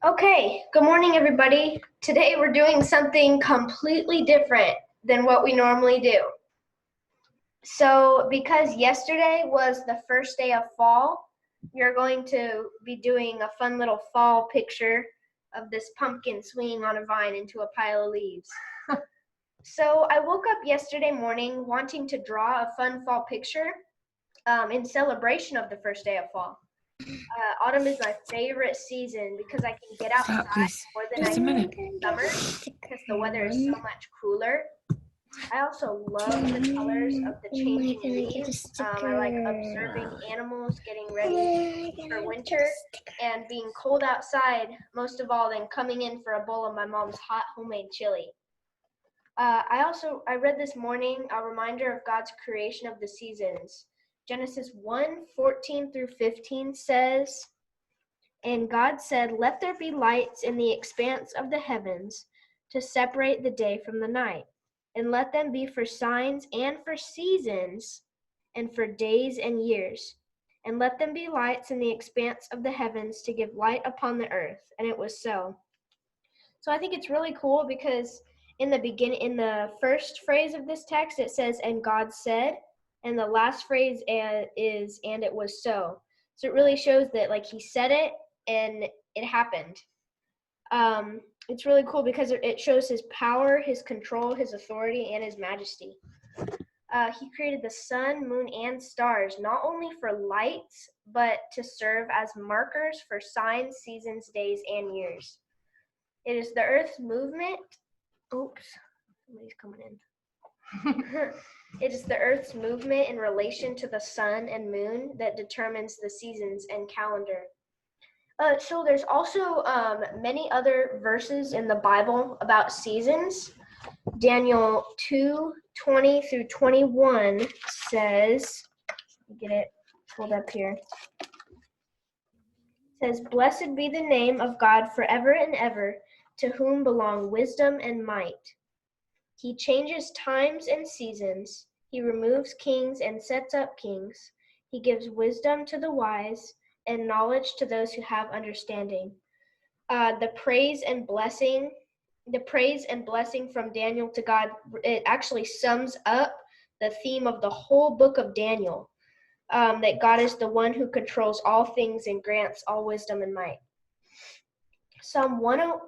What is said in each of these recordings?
Okay, good morning, everybody. Today we're doing something completely different than what we normally do. So, because yesterday was the first day of fall, we're going to be doing a fun little fall picture of this pumpkin swinging on a vine into a pile of leaves. So, I woke up yesterday morning wanting to draw a fun fall picture in celebration of the first day of fall. Autumn is my favorite season because I can get outside more than I can in summer because the weather is so much cooler. I also love the colors of the changing leaves. I like observing animals getting ready for winter and being cold outside, most of all, than coming in for a bowl of my mom's hot homemade chili. I read this morning a reminder of God's creation of the seasons. Genesis 1:14 through 15 says, "And God said, Let there be lights in the expanse of the heavens to separate the day from the night, and let them be for signs and for seasons and for days and years. And let them be lights in the expanse of the heavens to give light upon the earth." And it was so. So I think it's really cool because in the first phrase of this text, it says, "And God said," and the last phrase is, "And it was so." So it really shows that like he said it and it happened. It's really cool because it shows his power, his control, his authority, and his majesty. He created the sun, moon, and stars, not only for lights, but to serve as markers for signs, seasons, days, and years. It is the Earth's movement. Oops, somebody's coming in. It is the Earth's movement in relation to the sun and moon that determines the seasons and calendar. So there's also many other verses in the Bible about seasons. Daniel 2:20 through 21 says, get it pulled up here. It says, "Blessed be the name of God forever and ever, to whom belong wisdom and might. He changes times and seasons. He removes kings and sets up kings. He gives wisdom to the wise and knowledge to those who have understanding." The praise and blessing from Daniel to God, it actually sums up the theme of the whole book of Daniel, that God is the one who controls all things and grants all wisdom and might.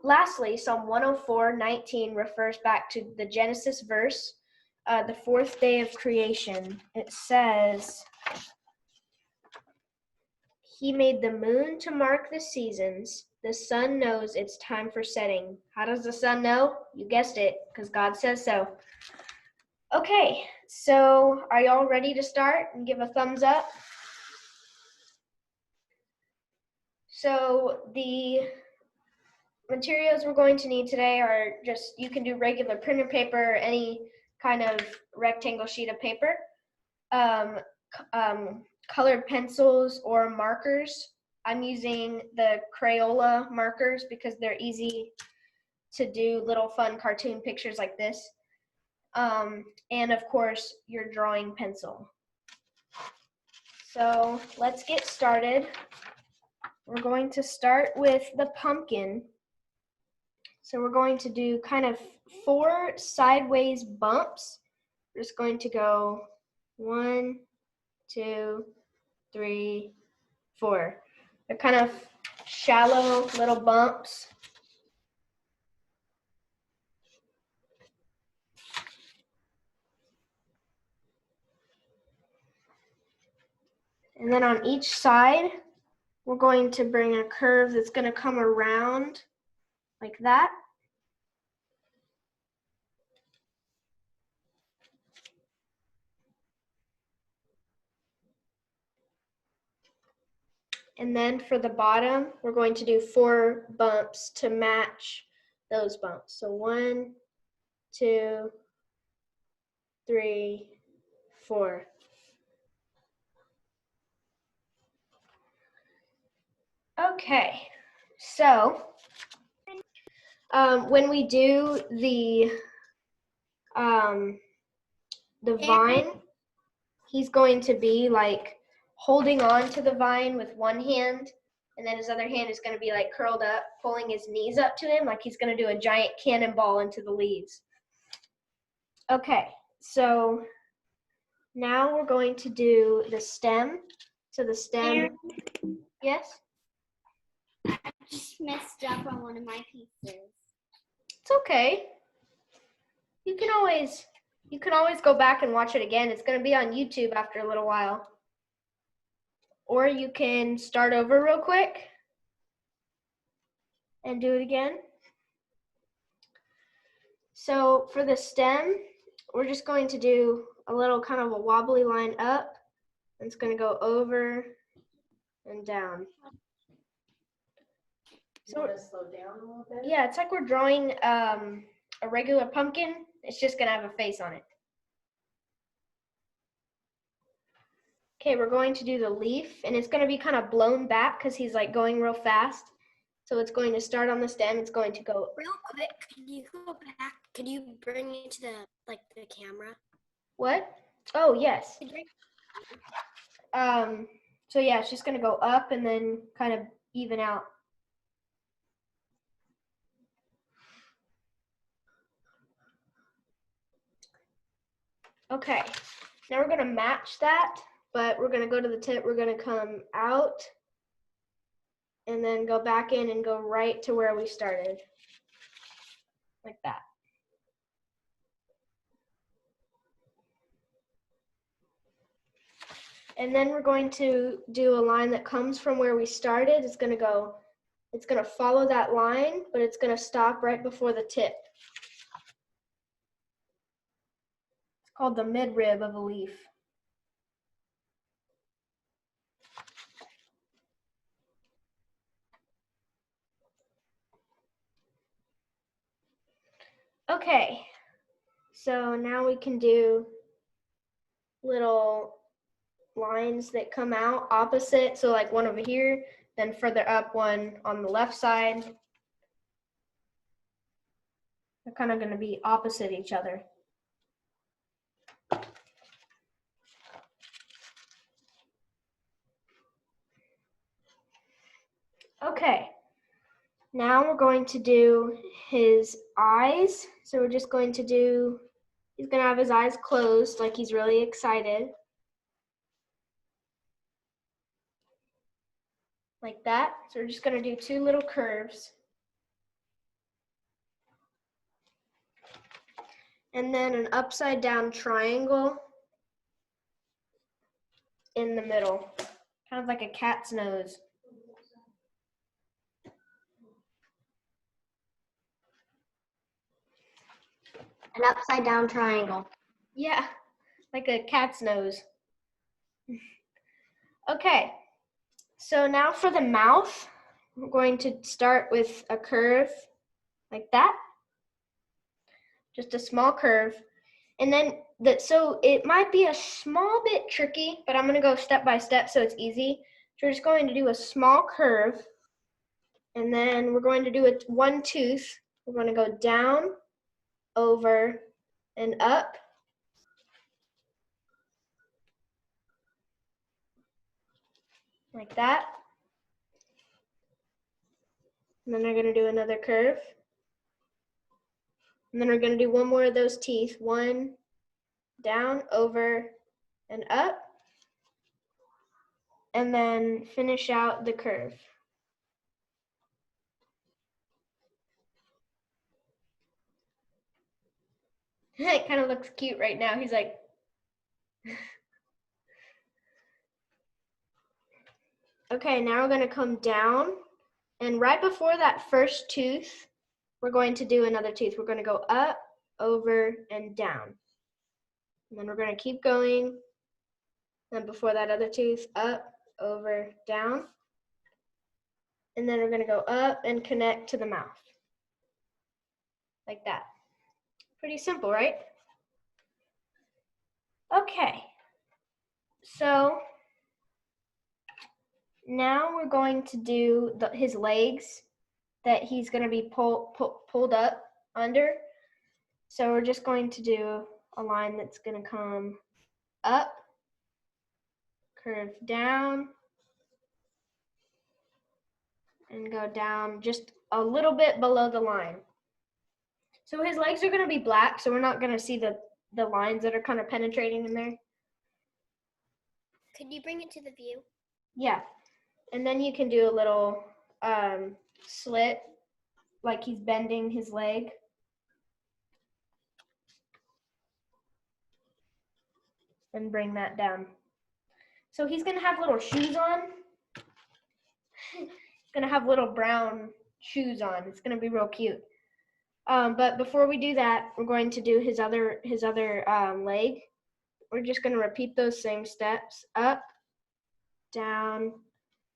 Lastly, Psalm 104:19 refers back to the Genesis verse, the fourth day of creation. It says, "He made the moon to mark the seasons. The sun knows its time for setting." How does the sun know? You guessed it, because God says so. Okay, so are y'all ready to start and give a thumbs up? So the materials we're going to need today are just, you can do regular printer paper, any kind of rectangle sheet of paper, colored pencils or markers. I'm using the Crayola markers because they're easy to do little fun cartoon pictures like this. And of course, your drawing pencil. So let's get started. We're going to start with the pumpkin. So we're going to do kind of 4 sideways bumps. We're just going to go 1, 2, 3, 4. They're kind of shallow little bumps. And then on each side, we're going to bring a curve that's going to come around like that. And then for the bottom, we're going to do 4 bumps to match those bumps. So 1, 2, 3, 4. Okay, so when we do the vine, he's going to be like holding on to the vine with one hand and then his other hand is going to be like curled up, pulling his knees up to him like he's going to do a giant cannonball into the leaves. Okay, so now we're going to do the stem. So the stem, yes? I just messed up on one of my pieces. It's okay. You can always go back and watch it again. It's going to be on YouTube after a little while. Or you can start over real quick and do it again. So for the stem, we're just going to do a little kind of a wobbly line up. And it's going to go over and down. So want to slow down a little bit? Yeah, it's like we're drawing a regular pumpkin. It's just going to have a face on it. Okay, we're going to do the leaf, and it's going to be kind of blown back because he's like going real fast. So it's going to start on the stem. It's going to go real quick. Can you go back? Could you bring it to the camera? What? Oh, yes. So yeah, it's just going to go up and then kind of even out. Okay, now we're going to match that, but we're going to go to the tip. We're going to come out and then go back in and go right to where we started, like that. And then we're going to do a line that comes from where we started. It's going to follow that line, but it's going to stop right before the tip. It's called the midrib of a leaf. Okay, so now we can do little lines that come out opposite. So like one over here, then further up one on the left side. They're kind of going to be opposite each other. Okay, now we're going to do his eyes. So we're just going to do, he's going to have his eyes closed like he's really excited. Like that. So we're just going to do two little curves. And then an upside down triangle in the middle, kind of like a cat's nose. An upside down triangle. Yeah, like a cat's nose. Okay, so now for the mouth, we're going to start with a curve like that. Just a small curve. And then so it might be a small bit tricky, but I'm going to go step by step so it's easy. So we're just going to do a small curve, and then we're going to do it one tooth. We're going to go down, over, and up. Like that. And then we're going to do another curve. And then we're going to do one more of those teeth. One, down, over, and up. And then finish out the curve. It kind of looks cute right now. He's like, okay, now we're going to come down. And right before that first tooth, we're going to do another tooth. We're going to go up, over, and down. And then we're going to keep going. And before that other tooth, up, over, down. And then we're going to go up and connect to the mouth. Like that. Pretty simple, right? Okay. So now we're going to do his legs that he's going to be pulled up under. So we're just going to do a line that's going to come up, curve down, and go down just a little bit below the line. So his legs are going to be black, so we're not going to see the lines that are kind of penetrating in there. Could you bring it to the view? Yeah. And then you can do a little slit, like he's bending his leg. And bring that down. So he's going to have little shoes on. He's going to have little brown shoes on. It's going to be real cute. But before we do that, we're going to do his other leg. We're just going to repeat those same steps. Up, down,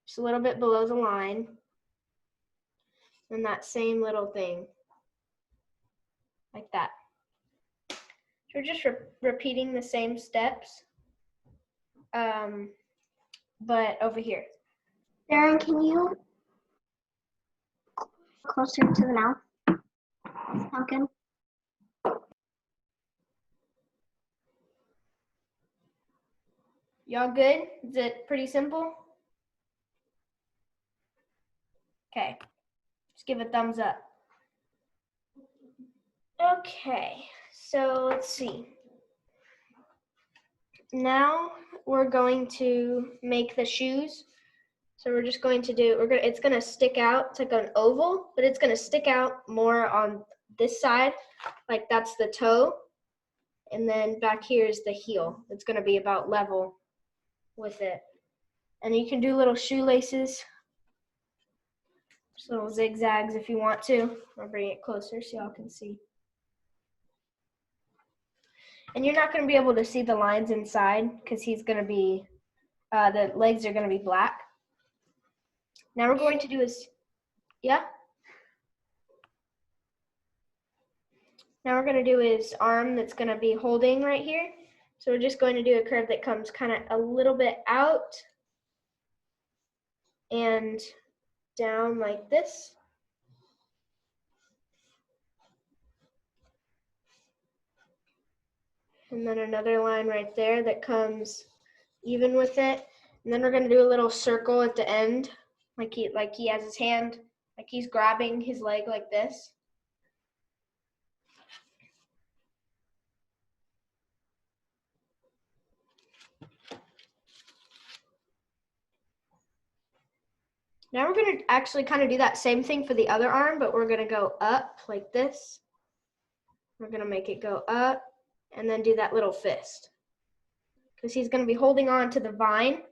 just a little bit below the line. And that same little thing. Like that. So we're just repeating the same steps. But over here. Darren, can you closer to the mouth? Pumpkin. Y'all good? Is it pretty simple? Okay. Just give a thumbs up. Okay, so let's see. Now we're going to make the shoes. So we're just going to do, it's going to stick out. It's like an oval, but it's going to stick out more on this side. Like that's the toe. And then back here is the heel. It's going to be about level with it. And you can do little shoelaces. Just little zigzags if you want to. I'll bring it closer so y'all can see. And you're not going to be able to see the lines inside because he's going to be, the legs are going to be black. Now we're going to do is, yeah? Now we're going to do his arm that's going to be holding right here. So we're just going to do a curve that comes kind of a little bit out and down like this. And then another line right there that comes even with it. And then we're going to do a little circle at the end, like he has his hand, like he's grabbing his leg like this. Now we're going to actually kind of do that same thing for the other arm, but we're going to go up like this. We're going to make it go up and then do that little fist. Because he's going to be holding on to the vine.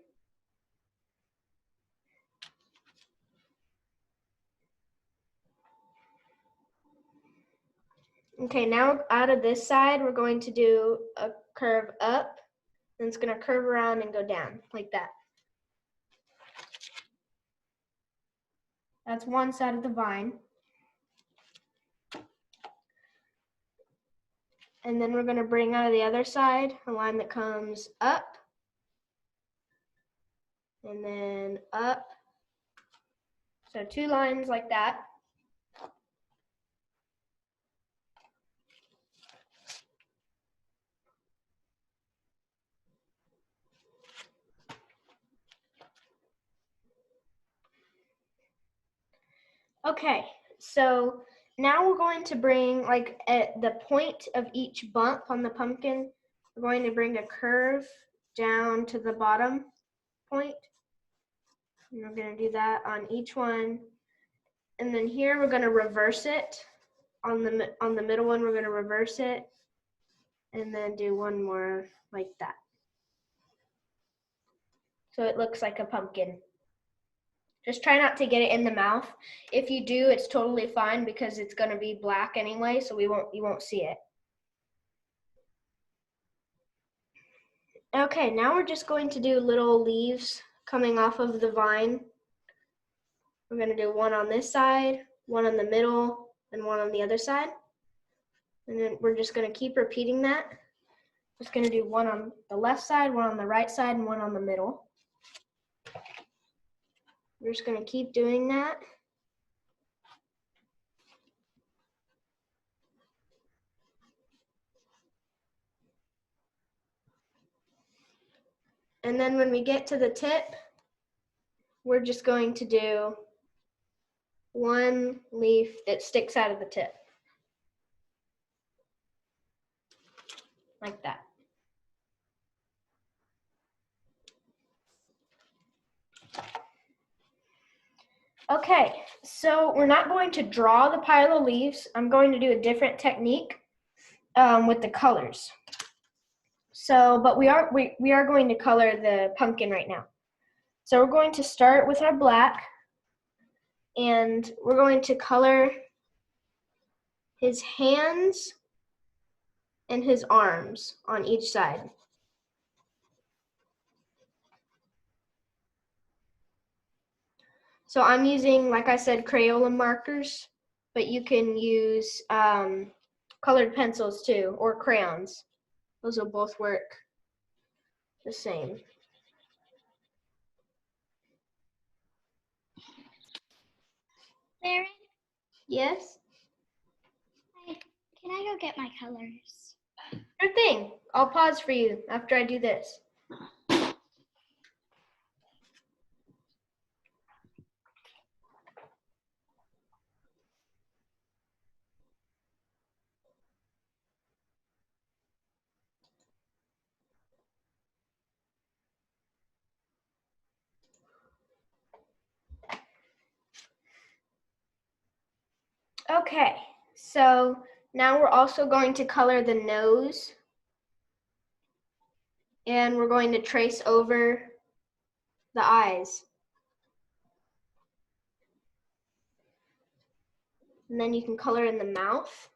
Okay, now out of this side, we're going to do a curve up, and it's going to curve around and go down like that. That's one side of the vine. And then we're going to bring out of the other side a line that comes up, and then up. So two lines like that. Okay, so now we're going to bring, like at the point of each bump on the pumpkin, we're going to bring a curve down to the bottom point. And we're going to do that on each one. And then here we're going to reverse it. On the middle one, we're going to reverse it. And then do one more like that. So it looks like a pumpkin. Just try not to get it in the mouth. If you do, it's totally fine because it's going to be black anyway, so you won't see it. Okay, now we're just going to do little leaves coming off of the vine. We're going to do one on this side, one on the middle, and one on the other side. And then we're just going to keep repeating that. Just going to do one on the left side, one on the right side, and one on the middle. We're just going to keep doing that. And then when we get to the tip, we're just going to do one leaf that sticks out of the tip. Like that. Okay, so we're not going to draw the pile of leaves. I'm going to do a different technique with the colors. So, but we are going to color the pumpkin right now. So we're going to start with our black, and we're going to color his hands and his arms on each side. So I'm using, like I said, Crayola markers, but you can use colored pencils too, or crayons. Those will both work the same. Darren, Yes? hi. Can I go get my colors? Sure thing. I'll pause for you after I do this. Okay, so now we're also going to color the nose, and we're going to trace over the eyes. And then you can color in the mouth.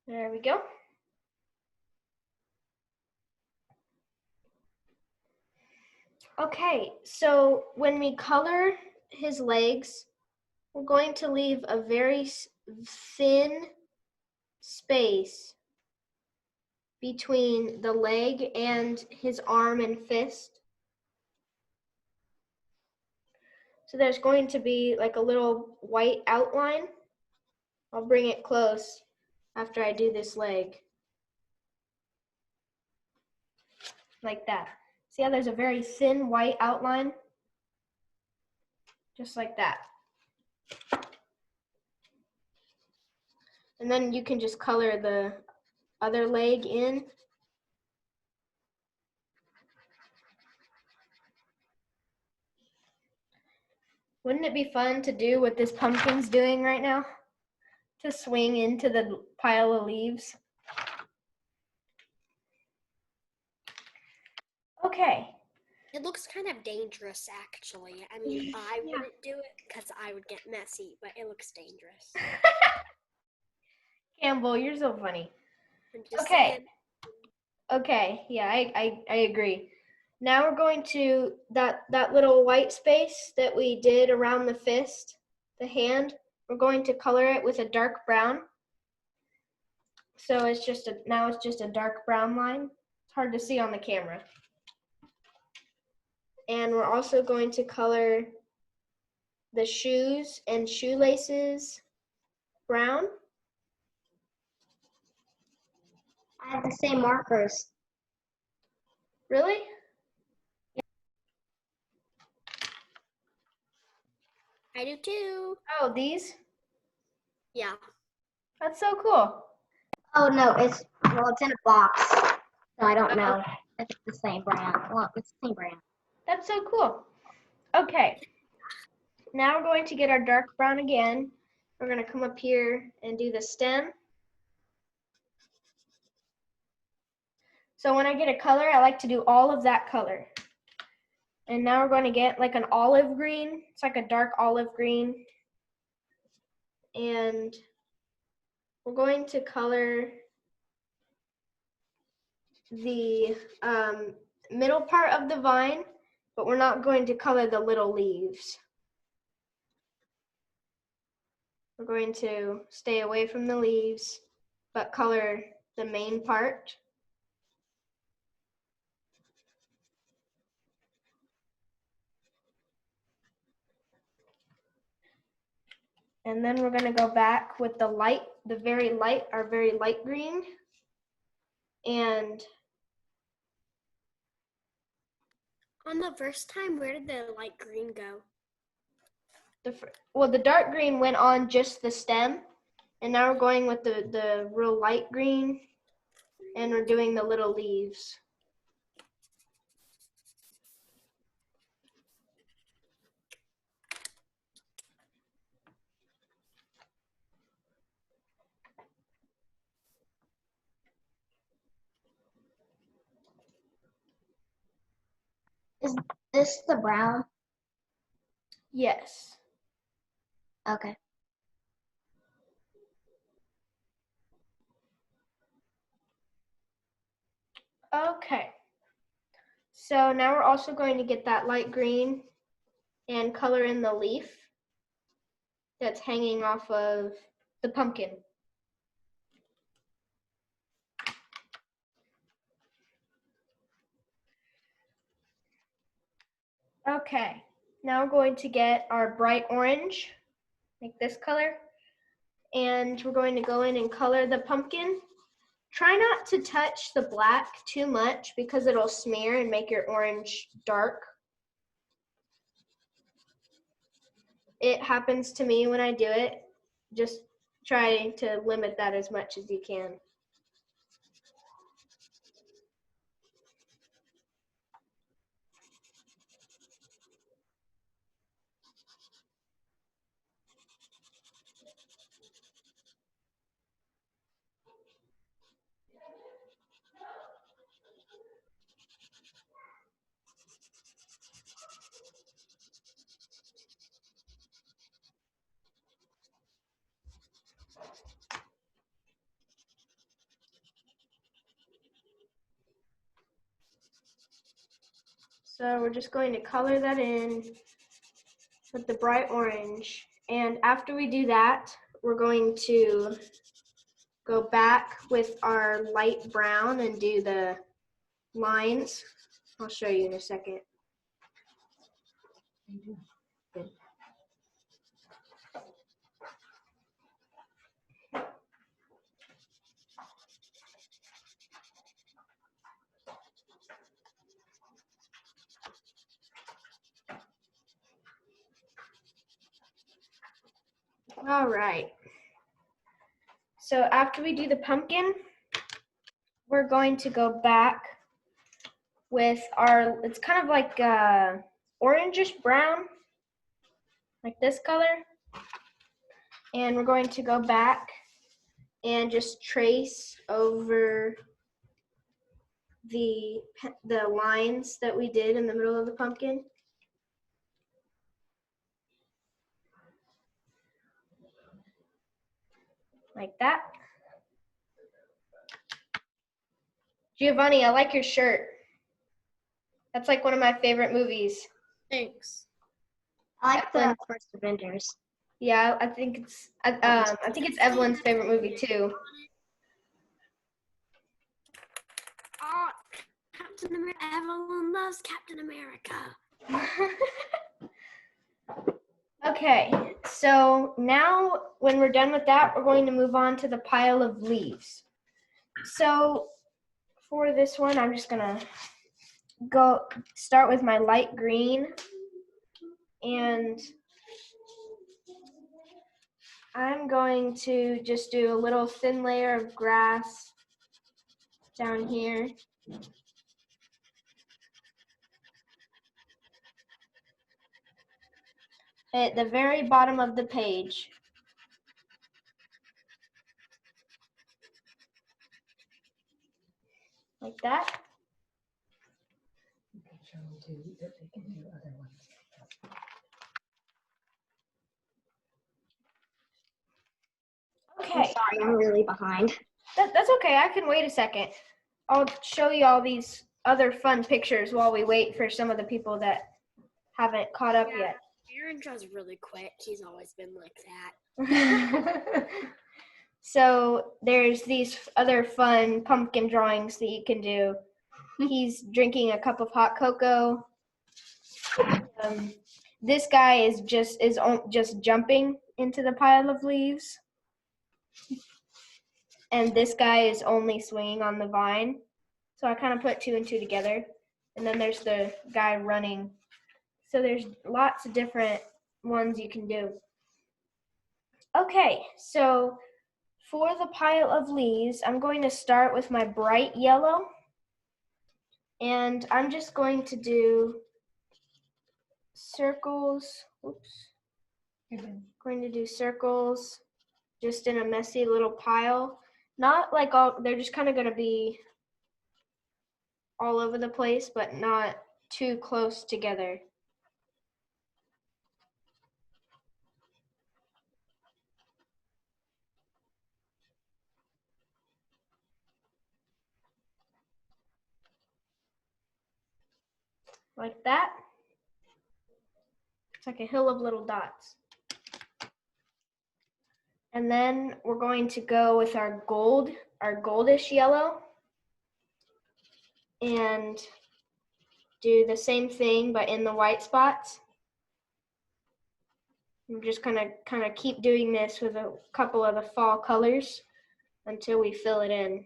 There we go. Okay, so when we color his legs, we're going to leave a very thin space between the leg and his arm and fist. So there's going to be like a little white outline. I'll bring it close after I do this leg. Like that. See how there's a very thin white outline? Just like that. And then you can just color the other leg in. Wouldn't it be fun to do what this pumpkin's doing right now? To swing into the pile of leaves. Okay. It looks kind of dangerous, actually. I mean, I wouldn't do it because I would get messy, but it looks dangerous. Campbell, you're so funny. I'm just Okay. saying. Okay, yeah, I agree. Now we're going to, that little white space that we did around the fist, the hand, we're going to color it with a dark brown. So it's just now it's just a dark brown line. It's hard to see on the camera. And we're also going to color the shoes and shoelaces brown. I have the same markers. Really? I do too. Oh, these? Yeah. That's so cool. Oh no, it's in a box, so I don't know if it's the same brand. Well, it's the same brand. That's so cool. Okay. Now we're going to get our dark brown again. We're going to come up here and do the stem. So when I get a color, I like to do all of that color. And now we're going to get like an olive green. It's like a dark olive green. And we're going to color the middle part of the vine, but we're not going to color the little leaves. We're going to stay away from the leaves, but color the main part. And then we're gonna go back with the light, our very light green. And On the first time, where did the light green go? the dark green went on just the stem. And now we're going with the real light green. And we're doing the little leaves. Is this the brown? Yes. Okay. Okay. So now we're also going to get that light green and color in the leaf that's hanging off of the pumpkin. Okay, now we're going to get our bright orange, like this color, and we're going to go in and color the pumpkin. Try not to touch the black too much because it'll smear and make your orange dark. It happens to me when I do it. Just try to limit that as much as you can. So we're just going to color that in with the bright orange. And after we do that, we're going to go back with our light brown and do the lines. I'll show you in a second. All right. So after we do the pumpkin, we're going to go back with our, it's kind of like orangish brown, like this color. And we're going to go back and just trace over the lines that we did in the middle of the pumpkin. Like that. Giovanni, I like your shirt. That's like one of my favorite movies. Thanks. I like the Evelyn. first Avengers. Yeah, I think it's Evelyn's favorite movie too. Oh, Captain America. Evelyn loves Captain America. Okay, so now when we're done with that, we're going to move on to the pile of leaves. So for this one, I'm just gonna go start with my light green, and I'm going to just do a little thin layer of grass down here. At the very bottom of the page. Like that. You can show them too, that they can do other ones. I'm Okay, sorry, I'm really behind. that's okay. I can wait a second. I'll show you all these other fun pictures while we wait for some of the people that haven't caught up Yeah. Aaron draws really quick. He's always been like that. yet. So there's these other fun pumpkin drawings that you can do. He's drinking a cup of hot cocoa. This guy is just jumping into the pile of leaves. And this guy is only swinging on the vine. So I kind of put 2 and 2 together. And then there's the guy running. So there's lots of different ones you can do. Okay, so for the pile of leaves, I'm going to start with my bright yellow. And I'm just going to do circles. Oops. Going to do circles just in a messy little pile. Not like all, they're just kind of going to be all over the place, but not too close together. Like that. It's like a hill of little dots. And then we're going to go with our goldish yellow, and do the same thing but in the white spots. I'm just kind of keep doing this with a couple of the fall colors until we fill it in.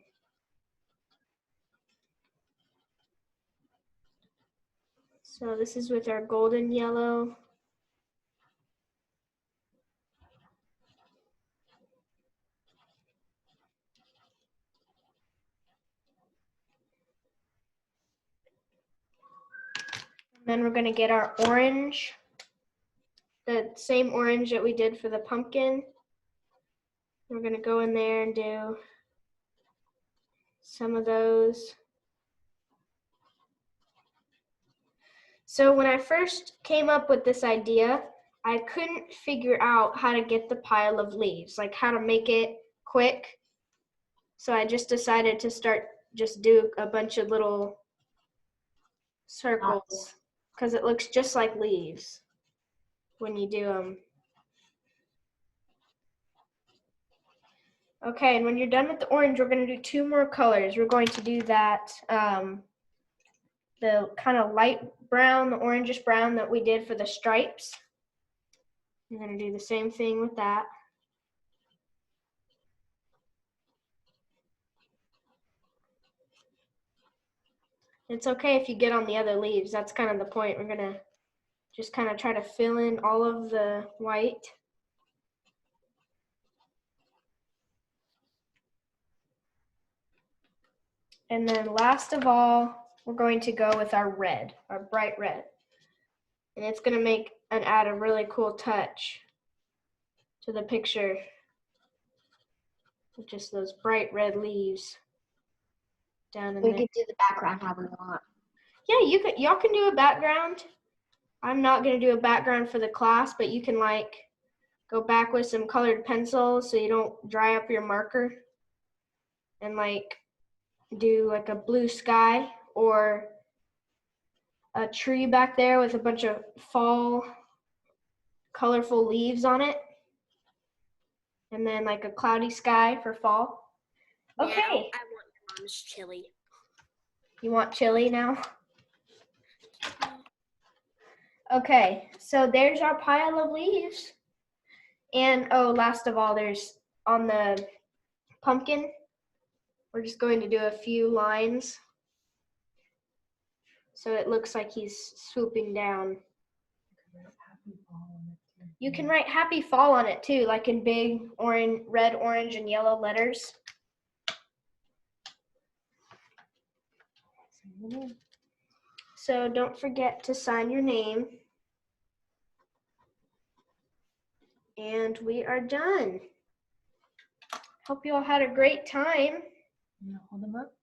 So this is with our golden yellow. Then we're going to get our orange, the same orange that we did for the pumpkin. We're going to go in there and do some of those. So when I first came up with this idea, I couldn't figure out how to get the pile of leaves, like how to make it quick. So I just decided to just do a bunch of little circles because it looks just like leaves when you do them. Okay, and when you're done with the orange, we're going to do 2 more colors. We're going to do that, the kind of light brown, the orangish brown that we did for the stripes. I'm going to do the same thing with that. It's okay if you get on the other leaves. That's kind of the point. We're going to just kind of try to fill in all of the white. And then last of all, we're going to go with our red, our bright red. And it's going to make and add a really cool touch to the picture with just those bright red leaves down in We there. could do the background how we want. Yeah, y'all can do a background. I'm not going to do a background for the class, but you can like go back with some colored pencils so you don't dry up your marker, and like do like a blue sky or a tree back there with a bunch of fall colorful leaves on it, and then like a cloudy sky for fall. Okay. Now I want your mom's chili. You want chili now? Okay, so there's our pile of leaves. And oh, last of all, there's on the pumpkin, we're just going to do a few lines so it looks like he's swooping down. You can write happy fall on it too, like in big orange, red, orange, and yellow letters. So don't forget to sign your name. And we are done. Hope you all had a great time. Hold them up.